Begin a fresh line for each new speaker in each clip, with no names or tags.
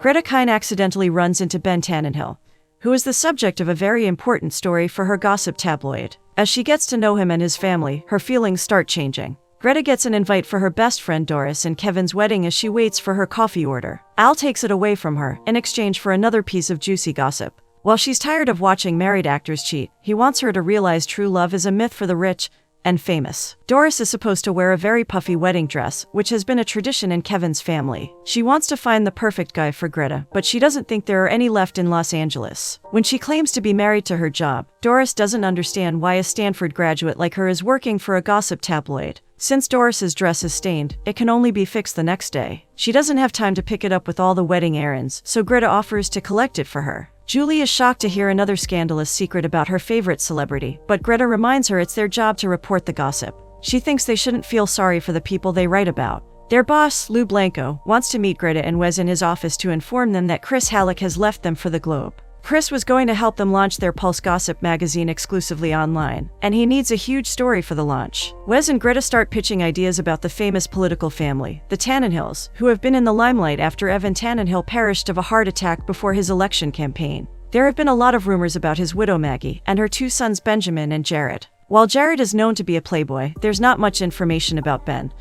Greta accidentally runs into Ben Tannenhill, who is the subject of a very important story for her gossip tabloid. As she gets to know him and his family, her feelings start changing. Greta gets an invite for her best friend Doris and Kevin's wedding as she waits for her coffee order. Al takes it away from her in exchange for another piece of juicy gossip. While she's tired of watching married actors cheat, he wants her to realize true love is a myth for the rich and famous. Doris is supposed to wear a very puffy wedding dress, which has been a tradition in Kevin's family. She wants to find the perfect guy for Greta, but she doesn't think there are any left in Los Angeles. When she claims to be married to her job, Doris doesn't understand why a Stanford graduate like her is working for a gossip tabloid. Since Doris's dress is stained, it can only be fixed the next day. She doesn't have time to pick it up with all the wedding errands, so Greta offers to collect it for her. Julie is shocked to hear another scandalous secret about her favorite celebrity, but Greta reminds her it's their job to report the gossip. She thinks they shouldn't feel sorry for the people they write about. Their boss, Lou Blanco, wants to meet Greta and Wes in his office to inform them that Chris Halleck has left them for the Globe. Chris was going to help them launch their Pulse Gossip magazine exclusively online, and he needs a huge story for the launch. Wes and Greta start pitching ideas about the famous political family, the Tannenhills, who have been in the limelight after Evan Tannenhill perished of a heart attack before his election campaign. There have been a lot of rumors about his widow Maggie and her two sons Benjamin and Jared. While Jared is known to be a playboy, there's not much information about Ben,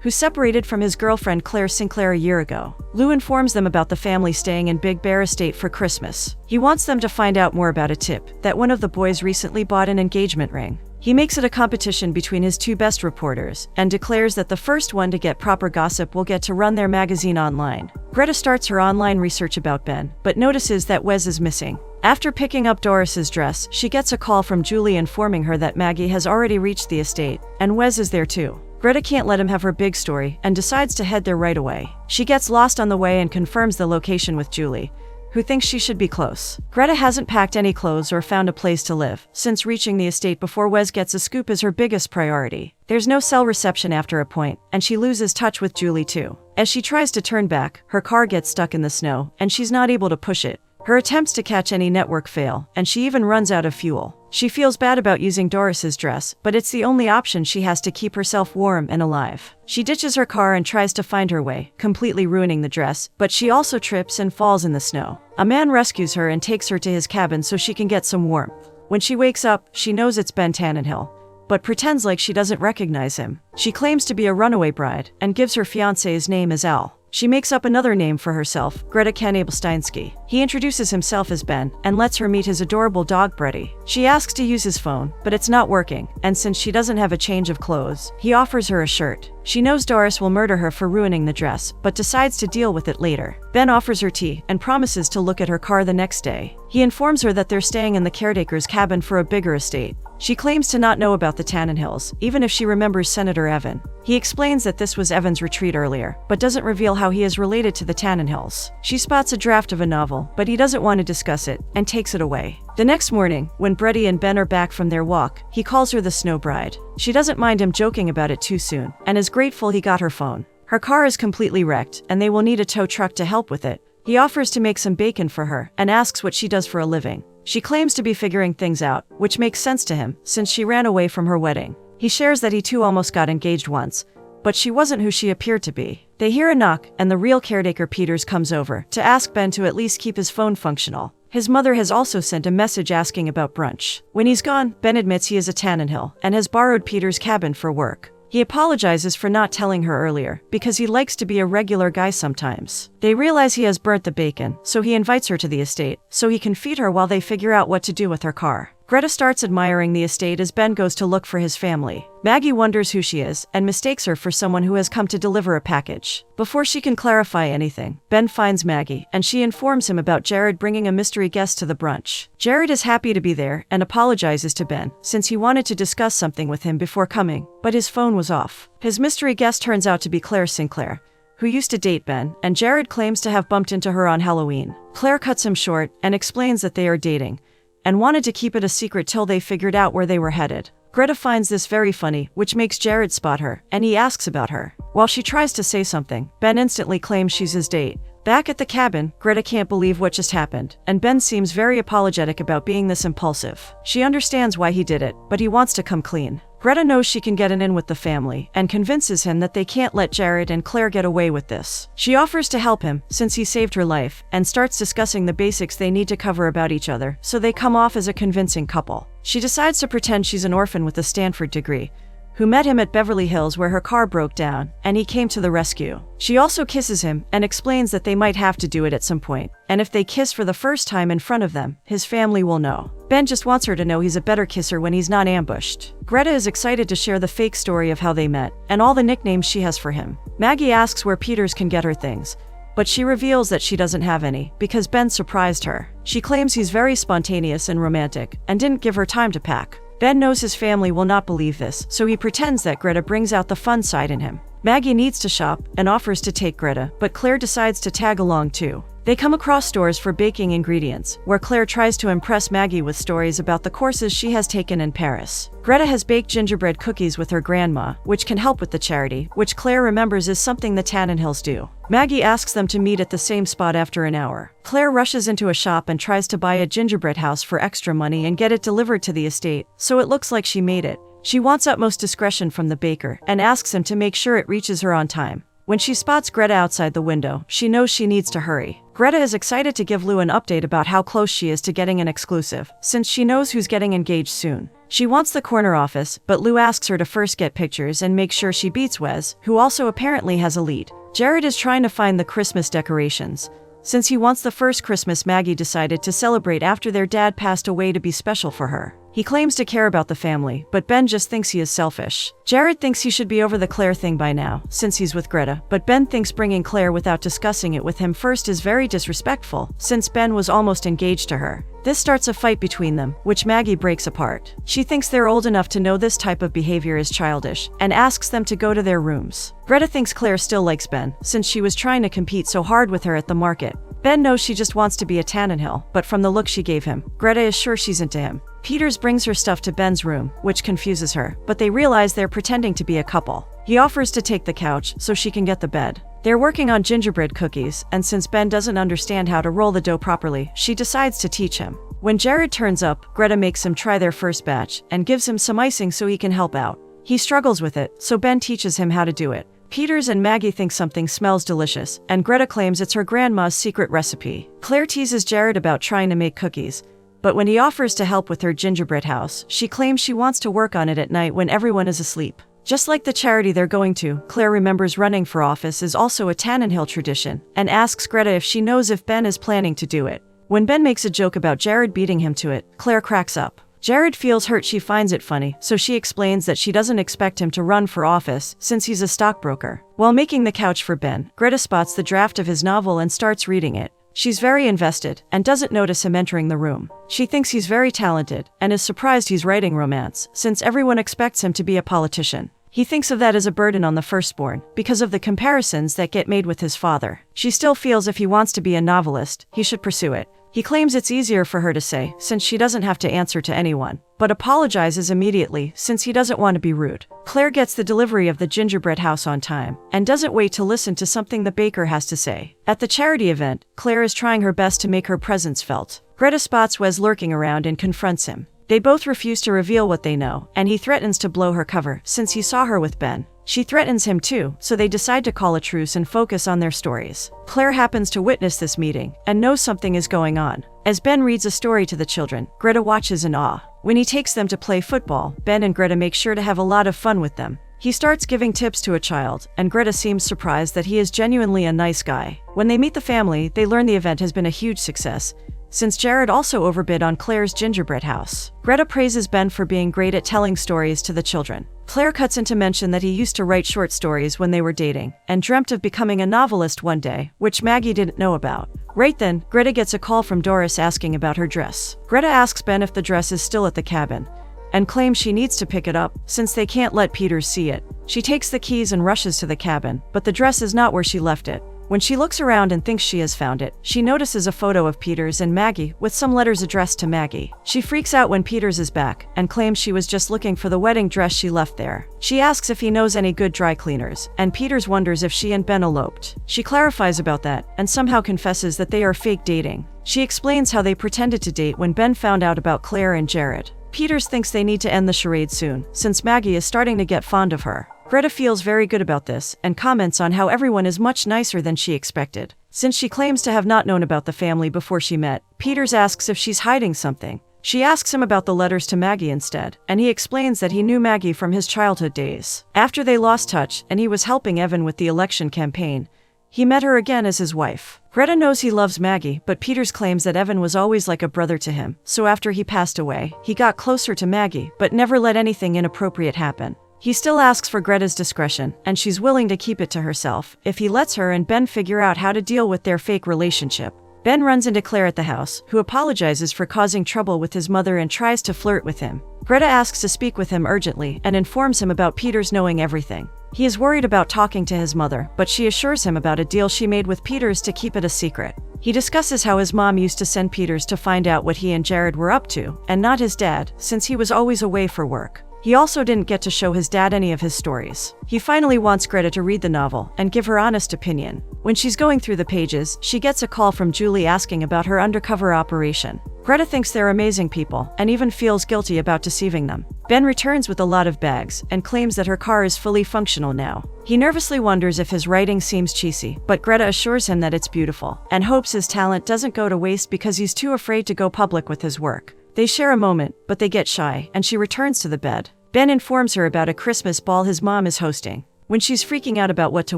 who separated from his girlfriend Claire Sinclair a year ago. Lou informs them about the family staying in Big Bear Estate for Christmas. He wants them to find out more about a tip that one of the boys recently bought an engagement ring. He makes it a competition between his two best reporters and declares that the first one to get proper gossip will get to run their magazine online. Greta starts her online research about Ben, but notices that Wes is missing. After picking up Doris's dress, she gets a call from Julie informing her that Maggie has already reached the estate, and Wes is there too. Greta can't let him have her big story and decides to head there right away. She gets lost on the way and confirms the location with Julie, who thinks she should be close. Greta hasn't packed any clothes or found a place to live, since reaching the estate before Wes gets a scoop is her biggest priority. There's no cell reception after a point, and she loses touch with Julie too. As she tries to turn back, her car gets stuck in the snow, and she's not able to push it. Her attempts to catch any network fail, and she even runs out of fuel. She feels bad about using Doris's dress, but it's the only option she has to keep herself warm and alive. She ditches her car and tries to find her way, completely ruining the dress, but she also trips and falls in the snow. A man rescues her and takes her to his cabin so she can get some warmth. When she wakes up, she knows it's Ben Tannenhill, but pretends like she doesn't recognize him. She claims to be a runaway bride and gives her fiancé's name as Al. She makes up another name for herself, Greta Kanabelsteinsky. He introduces himself as Ben and lets her meet his adorable dog Brady. She asks to use his phone, but it's not working, and since she doesn't have a change of clothes, he offers her a shirt. She knows Doris will murder her for ruining the dress, but decides to deal with it later. Ben offers her tea and promises to look at her car the next day. He informs her that they're staying in the caretaker's cabin for a bigger estate. She claims to not know about the Tannenhills, even if she remembers Senator Evan. He explains that this was Evan's retreat earlier, but doesn't reveal how he is related to the Tannenhills. She spots a draft of a novel, but he doesn't want to discuss it, and takes it away. The next morning, when Brady and Ben are back from their walk, he calls her the Snow Bride. She doesn't mind him joking about it too soon, and is grateful he got her phone. Her car is completely wrecked, and they will need a tow truck to help with it. He offers to make some bacon for her, and asks what she does for a living. She claims to be figuring things out, which makes sense to him, since she ran away from her wedding. He shares that he too almost got engaged once, but she wasn't who she appeared to be. They hear a knock, and the real caretaker Peters comes over to ask Ben to at least keep his phone functional. His mother has also sent a message asking about brunch. When he's gone, Ben admits he is a Tannenhill and has borrowed Peter's cabin for work. He apologizes for not telling her earlier, because he likes to be a regular guy sometimes. They realize he has burnt the bacon, so he invites her to the estate, so he can feed her while they figure out what to do with her car. Greta starts admiring the estate as Ben goes to look for his family. Maggie wonders who she is, and mistakes her for someone who has come to deliver a package. Before she can clarify anything, Ben finds Maggie, and she informs him about Jared bringing a mystery guest to the brunch. Jared is happy to be there, and apologizes to Ben, since he wanted to discuss something with him before coming, but his phone was off. His mystery guest turns out to be Claire Sinclair, who used to date Ben, and Jared claims to have bumped into her on Halloween. Claire cuts him short, and explains that they are dating, and wanted to keep it a secret till they figured out where they were headed. Greta finds this very funny, which makes Jared spot her, and he asks about her. While she tries to say something, Ben instantly claims she's his date. Back at the cabin, Greta can't believe what just happened, and Ben seems very apologetic about being this impulsive. She understands why he did it, but he wants to come clean. Greta knows she can get an in with the family and convinces him that they can't let Jared and Claire get away with this. She offers to help him since he saved her life and starts discussing the basics they need to cover about each other so they come off as a convincing couple. She decides to pretend she's an orphan with a Stanford degree, who met him at Beverly Hills where her car broke down, and he came to the rescue. She also kisses him and explains that they might have to do it at some point, and if they kiss for the first time in front of them, his family will know. Ben just wants her to know he's a better kisser when he's not ambushed. Greta is excited to share the fake story of how they met, and all the nicknames she has for him. Maggie asks where Peters can get her things, but she reveals that she doesn't have any, because Ben surprised her. She claims he's very spontaneous and romantic, and didn't give her time to pack. Ben knows his family will not believe this, so he pretends that Greta brings out the fun side in him. Maggie needs to shop and offers to take Greta, but Claire decides to tag along too. They come across stores for baking ingredients, where Claire tries to impress Maggie with stories about the courses she has taken in Paris. Greta has baked gingerbread cookies with her grandma, which can help with the charity, which Claire remembers is something the Tannenhills do. Maggie asks them to meet at the same spot after an hour. Claire rushes into a shop and tries to buy a gingerbread house for extra money and get it delivered to the estate, so it looks like she made it. She wants utmost discretion from the baker and asks him to make sure it reaches her on time. When she spots Greta outside the window, she knows she needs to hurry. Greta is excited to give Lou an update about how close she is to getting an exclusive, since she knows who's getting engaged soon. She wants the corner office, but Lou asks her to first get pictures and make sure she beats Wes, who also apparently has a lead. Jared is trying to find the Christmas decorations, since he wants the first Christmas Maggie decided to celebrate after their dad passed away to be special for her. He claims to care about the family, but Ben just thinks he is selfish. Jared thinks he should be over the Claire thing by now, since he's with Greta, but Ben thinks bringing Claire without discussing it with him first is very disrespectful, since Ben was almost engaged to her. This starts a fight between them, which Maggie breaks apart. She thinks they're old enough to know this type of behavior is childish, and asks them to go to their rooms. Greta thinks Claire still likes Ben, since she was trying to compete so hard with her at the market. Ben knows she just wants to be a Tannenhill, but from the look she gave him, Greta is sure she's into him. Peters brings her stuff to Ben's room, which confuses her, but they realize they're pretending to be a couple. He offers to take the couch so she can get the bed. They're working on gingerbread cookies, and since Ben doesn't understand how to roll the dough properly, she decides to teach him. When Jared turns up, Greta makes him try their first batch and gives him some icing so he can help out. He struggles with it, so Ben teaches him how to do it. Peters and Maggie think something smells delicious, and Greta claims it's her grandma's secret recipe. Claire teases Jared about trying to make cookies, but when he offers to help with her gingerbread house, she claims she wants to work on it at night when everyone is asleep. Just like the charity they're going to, Claire remembers running for office is also a Tannenhill tradition, and asks Greta if she knows if Ben is planning to do it. When Ben makes a joke about Jared beating him to it, Claire cracks up. Jared feels hurt. She finds it funny, so she explains that she doesn't expect him to run for office since he's a stockbroker. While making the couch for Ben, Greta spots the draft of his novel and starts reading it. She's very invested and doesn't notice him entering the room. She thinks he's very talented and is surprised he's writing romance, since everyone expects him to be a politician. He thinks of that as a burden on the firstborn, because of the comparisons that get made with his father. She still feels if he wants to be a novelist, he should pursue it. He claims it's easier for her to say, since she doesn't have to answer to anyone, but apologizes immediately since he doesn't want to be rude. Claire gets the delivery of the gingerbread house on time, and doesn't wait to listen to something the baker has to say. At the charity event, Claire is trying her best to make her presence felt. Greta spots Wes lurking around and confronts him. They both refuse to reveal what they know, and he threatens to blow her cover since he saw her with Ben. She threatens him too, so they decide to call a truce and focus on their stories. Claire happens to witness this meeting and knows something is going on. As Ben reads a story to the children, Greta watches in awe. When he takes them to play football, Ben and Greta make sure to have a lot of fun with them. He starts giving tips to a child, and Greta seems surprised that he is genuinely a nice guy. When they meet the family, they learn the event has been a huge success, since Jared also overbid on Claire's gingerbread house. Greta praises Ben for being great at telling stories to the children. Claire cuts in to mention that he used to write short stories when they were dating, and dreamt of becoming a novelist one day, which Maggie didn't know about. Right then, Greta gets a call from Doris asking about her dress. Greta asks Ben if the dress is still at the cabin, and claims she needs to pick it up, since they can't let Peters see it. She takes the keys and rushes to the cabin, but the dress is not where she left it. When she looks around and thinks she has found it, she notices a photo of Peters and Maggie with some letters addressed to Maggie. She freaks out when Peters is back and claims she was just looking for the wedding dress she left there. She asks if he knows any good dry cleaners, and Peters wonders if she and Ben eloped. She clarifies about that and somehow confesses that they are fake dating. She explains how they pretended to date when Ben found out about Claire and Jared. Peters thinks they need to end the charade soon, since Maggie is starting to get fond of her. Greta feels very good about this, and comments on how everyone is much nicer than she expected. Since she claims to have not known about the family before she met, Peters asks if she's hiding something. She asks him about the letters to Maggie instead, and he explains that he knew Maggie from his childhood days. After they lost touch, and he was helping Evan with the election campaign, he met her again as his wife. Greta knows he loves Maggie, but Peters claims that Evan was always like a brother to him, so after he passed away, he got closer to Maggie, but never let anything inappropriate happen. He still asks for Greta's discretion, and she's willing to keep it to herself if he lets her and Ben figure out how to deal with their fake relationship. Ben runs into Claire at the house, who apologizes for causing trouble with his mother and tries to flirt with him. Greta asks to speak with him urgently and informs him about Peters knowing everything. He is worried about talking to his mother, but she assures him about a deal she made with Peters to keep it a secret. He discusses how his mom used to send Peters to find out what he and Jared were up to, and not his dad, since he was always away for work. He also didn't get to show his dad any of his stories. He finally wants Greta to read the novel and give her honest opinion. When she's going through the pages, she gets a call from Julie asking about her undercover operation. Greta thinks they're amazing people and even feels guilty about deceiving them. Ben returns with a lot of bags and claims that her car is fully functional now. He nervously wonders if his writing seems cheesy, but Greta assures him that it's beautiful and hopes his talent doesn't go to waste because he's too afraid to go public with his work. They share a moment, but they get shy, and she returns to the bed. Ben informs her about a Christmas ball his mom is hosting. When she's freaking out about what to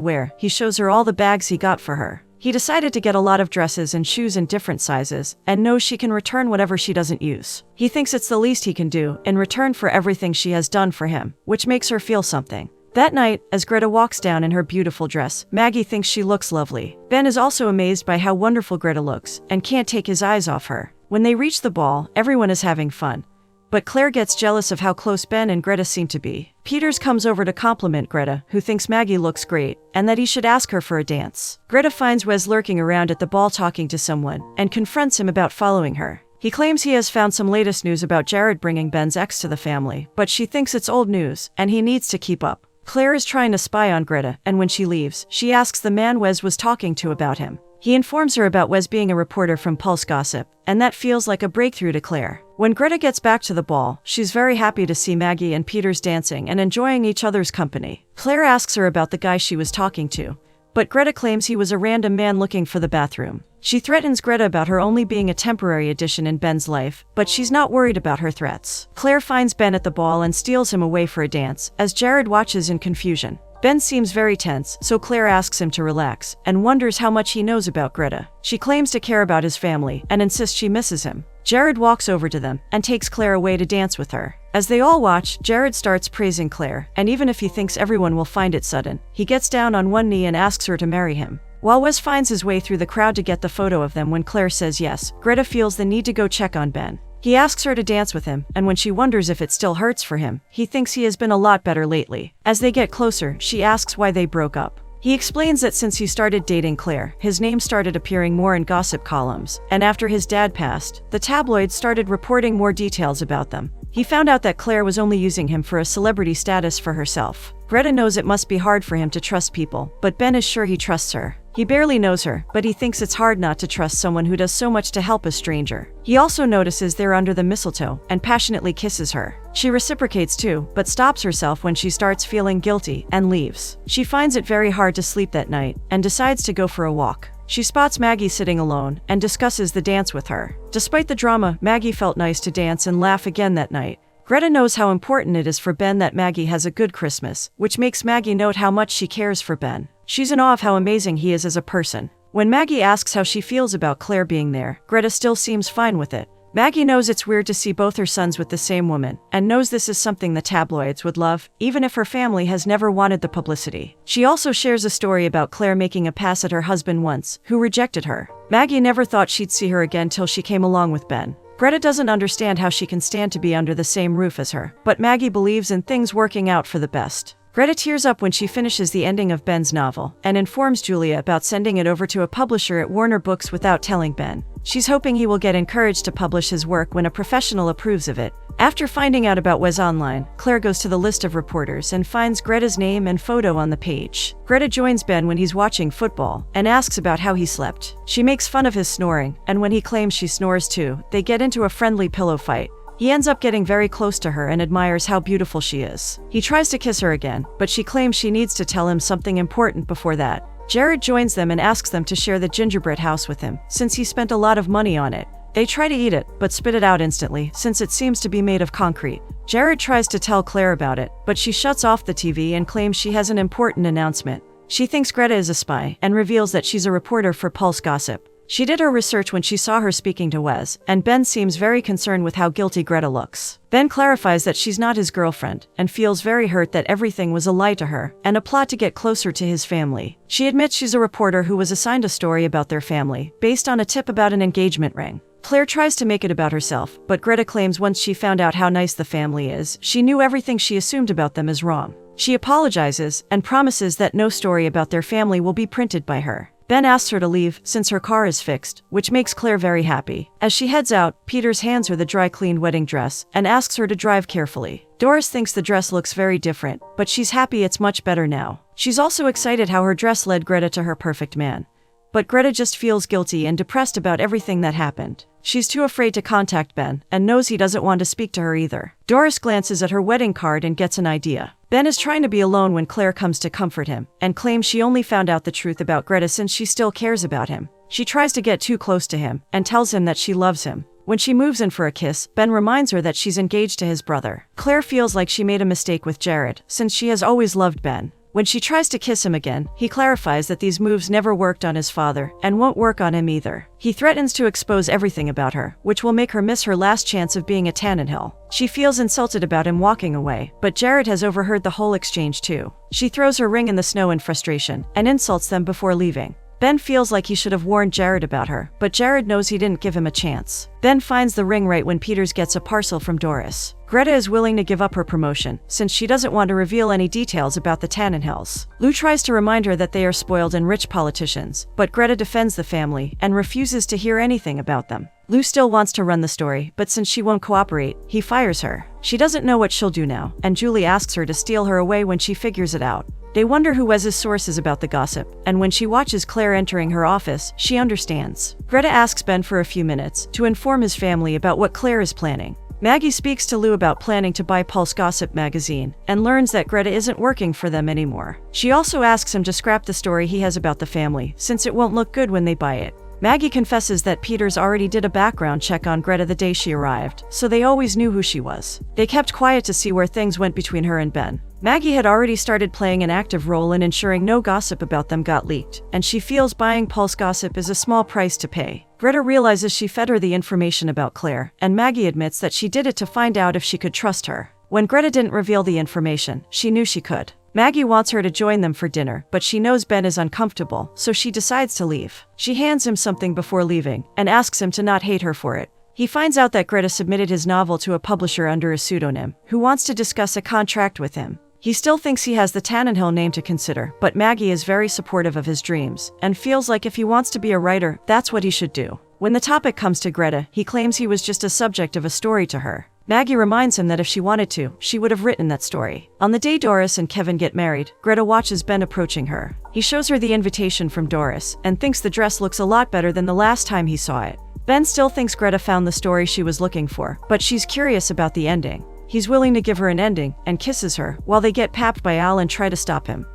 wear, he shows her all the bags he got for her. He decided to get a lot of dresses and shoes in different sizes, and knows she can return whatever she doesn't use. He thinks it's the least he can do, in return for everything she has done for him, which makes her feel something. That night, as Greta walks down in her beautiful dress, Maggie thinks she looks lovely. Ben is also amazed by how wonderful Greta looks, and can't take his eyes off her. When they reach the ball, everyone is having fun. But Claire gets jealous of how close Ben and Greta seem to be. Peters comes over to compliment Greta, who thinks Maggie looks great, and that he should ask her for a dance. Greta finds Wes lurking around at the ball talking to someone, and confronts him about following her. He claims he has found some latest news about Jared bringing Ben's ex to the family, but she thinks it's old news, and he needs to keep up. Claire is trying to spy on Greta, and when she leaves, she asks the man Wes was talking to about him. He informs her about Wes being a reporter from Pulse Gossip, and that feels like a breakthrough to Claire. When Greta gets back to the ball, she's very happy to see Maggie and Peters dancing and enjoying each other's company. Claire asks her about the guy she was talking to, but Greta claims he was a random man looking for the bathroom. She threatens Greta about her only being a temporary addition in Ben's life, but she's not worried about her threats. Claire finds Ben at the ball and steals him away for a dance, as Jared watches in confusion. Ben seems very tense, so Claire asks him to relax, and wonders how much he knows about Greta. She claims to care about his family, and insists she misses him. Jared walks over to them, and takes Claire away to dance with her. As they all watch, Jared starts praising Claire, and even if he thinks everyone will find it sudden, he gets down on one knee and asks her to marry him. While Wes finds his way through the crowd to get the photo of them when Claire says yes, Greta feels the need to go check on Ben. He asks her to dance with him, and when she wonders if it still hurts for him, he thinks he has been a lot better lately. As they get closer, she asks why they broke up. He explains that since he started dating Claire, his name started appearing more in gossip columns, and after his dad passed, the tabloids started reporting more details about them. He found out that Claire was only using him for a celebrity status for herself. Greta knows it must be hard for him to trust people, but Ben is sure he trusts her. He barely knows her, but he thinks it's hard not to trust someone who does so much to help a stranger. He also notices they're under the mistletoe, and passionately kisses her. She reciprocates too, but stops herself when she starts feeling guilty, and leaves. She finds it very hard to sleep that night, and decides to go for a walk. She spots Maggie sitting alone, and discusses the dance with her. Despite the drama, Maggie felt nice to dance and laugh again that night. Greta knows how important it is for Ben that Maggie has a good Christmas, which makes Maggie note how much she cares for Ben. She's in awe of how amazing he is as a person. When Maggie asks how she feels about Claire being there, Greta still seems fine with it. Maggie knows it's weird to see both her sons with the same woman, and knows this is something the tabloids would love, even if her family has never wanted the publicity. She also shares a story about Claire making a pass at her husband once, who rejected her. Maggie never thought she'd see her again till she came along with Ben. Greta doesn't understand how she can stand to be under the same roof as her, but Maggie believes in things working out for the best. Greta tears up when she finishes the ending of Ben's novel, and informs Julia about sending it over to a publisher at Warner Books without telling Ben. She's hoping he will get encouraged to publish his work when a professional approves of it. After finding out about Wes online, Claire goes to the list of reporters and finds Greta's name and photo on the page. Greta joins Ben when he's watching football, and asks about how he slept. She makes fun of his snoring, and when he claims she snores too, they get into a friendly pillow fight. He ends up getting very close to her and admires how beautiful she is. He tries to kiss her again, but she claims she needs to tell him something important before that. Jared joins them and asks them to share the gingerbread house with him, since he spent a lot of money on it. They try to eat it, but spit it out instantly, since it seems to be made of concrete. Jared tries to tell Claire about it, but she shuts off the TV and claims she has an important announcement. She thinks Greta is a spy, and reveals that she's a reporter for Pulse Gossip. She did her research when she saw her speaking to Wes, and Ben seems very concerned with how guilty Greta looks. Ben clarifies that she's not his girlfriend, and feels very hurt that everything was a lie to her, and a plot to get closer to his family. She admits she's a reporter who was assigned a story about their family, based on a tip about an engagement ring. Claire tries to make it about herself, but Greta claims once she found out how nice the family is, she knew everything she assumed about them is wrong. She apologizes, and promises that no story about their family will be printed by her. Ben asks her to leave, since her car is fixed, which makes Claire very happy. As she heads out, Peters hands her the dry-cleaned wedding dress, and asks her to drive carefully. Doris thinks the dress looks very different, but she's happy it's much better now. She's also excited how her dress led Greta to her perfect man. But Greta just feels guilty and depressed about everything that happened. She's too afraid to contact Ben, and knows he doesn't want to speak to her either. Doris glances at her wedding card and gets an idea. Ben is trying to be alone when Claire comes to comfort him, and claims she only found out the truth about Greta since she still cares about him. She tries to get too close to him, and tells him that she loves him. When she moves in for a kiss, Ben reminds her that she's engaged to his brother. Claire feels like she made a mistake with Jared, since she has always loved Ben. When she tries to kiss him again, he clarifies that these moves never worked on his father, and won't work on him either. He threatens to expose everything about her, which will make her miss her last chance of being a Tannenhill. She feels insulted about him walking away, but Jared has overheard the whole exchange too. She throws her ring in the snow in frustration, and insults them before leaving. Ben feels like he should have warned Jared about her, but Jared knows he didn't give him a chance. Ben finds the ring right when Peters gets a parcel from Doris. Greta is willing to give up her promotion, since she doesn't want to reveal any details about the Tannenhills. Lou tries to remind her that they are spoiled and rich politicians, but Greta defends the family, and refuses to hear anything about them. Lou still wants to run the story, but since she won't cooperate, he fires her. She doesn't know what she'll do now, and Julie asks her to steal her away when she figures it out. They wonder who Wes's source is about the gossip, and when she watches Claire entering her office, she understands. Greta asks Ben for a few minutes to inform his family about what Claire is planning. Maggie speaks to Lou about planning to buy Pulse Gossip magazine, and learns that Greta isn't working for them anymore. She also asks him to scrap the story he has about the family, since it won't look good when they buy it. Maggie confesses that Peters already did a background check on Greta the day she arrived, so they always knew who she was. They kept quiet to see where things went between her and Ben. Maggie had already started playing an active role in ensuring no gossip about them got leaked, and she feels buying Pulse Gossip is a small price to pay. Greta realizes she fed her the information about Claire, and Maggie admits that she did it to find out if she could trust her. When Greta didn't reveal the information, she knew she could. Maggie wants her to join them for dinner, but she knows Ben is uncomfortable, so she decides to leave. She hands him something before leaving, and asks him to not hate her for it. He finds out that Greta submitted his novel to a publisher under a pseudonym, who wants to discuss a contract with him. He still thinks he has the Tannenhill name to consider, but Maggie is very supportive of his dreams, and feels like if he wants to be a writer, that's what he should do. When the topic comes to Greta, he claims he was just a subject of a story to her. Maggie reminds him that if she wanted to, she would have written that story. On the day Doris and Kevin get married, Greta watches Ben approaching her. He shows her the invitation from Doris, and thinks the dress looks a lot better than the last time he saw it. Ben still thinks Greta found the story she was looking for, but she's curious about the ending. He's willing to give her an ending, and kisses her, while they get papped by Al and try to stop him.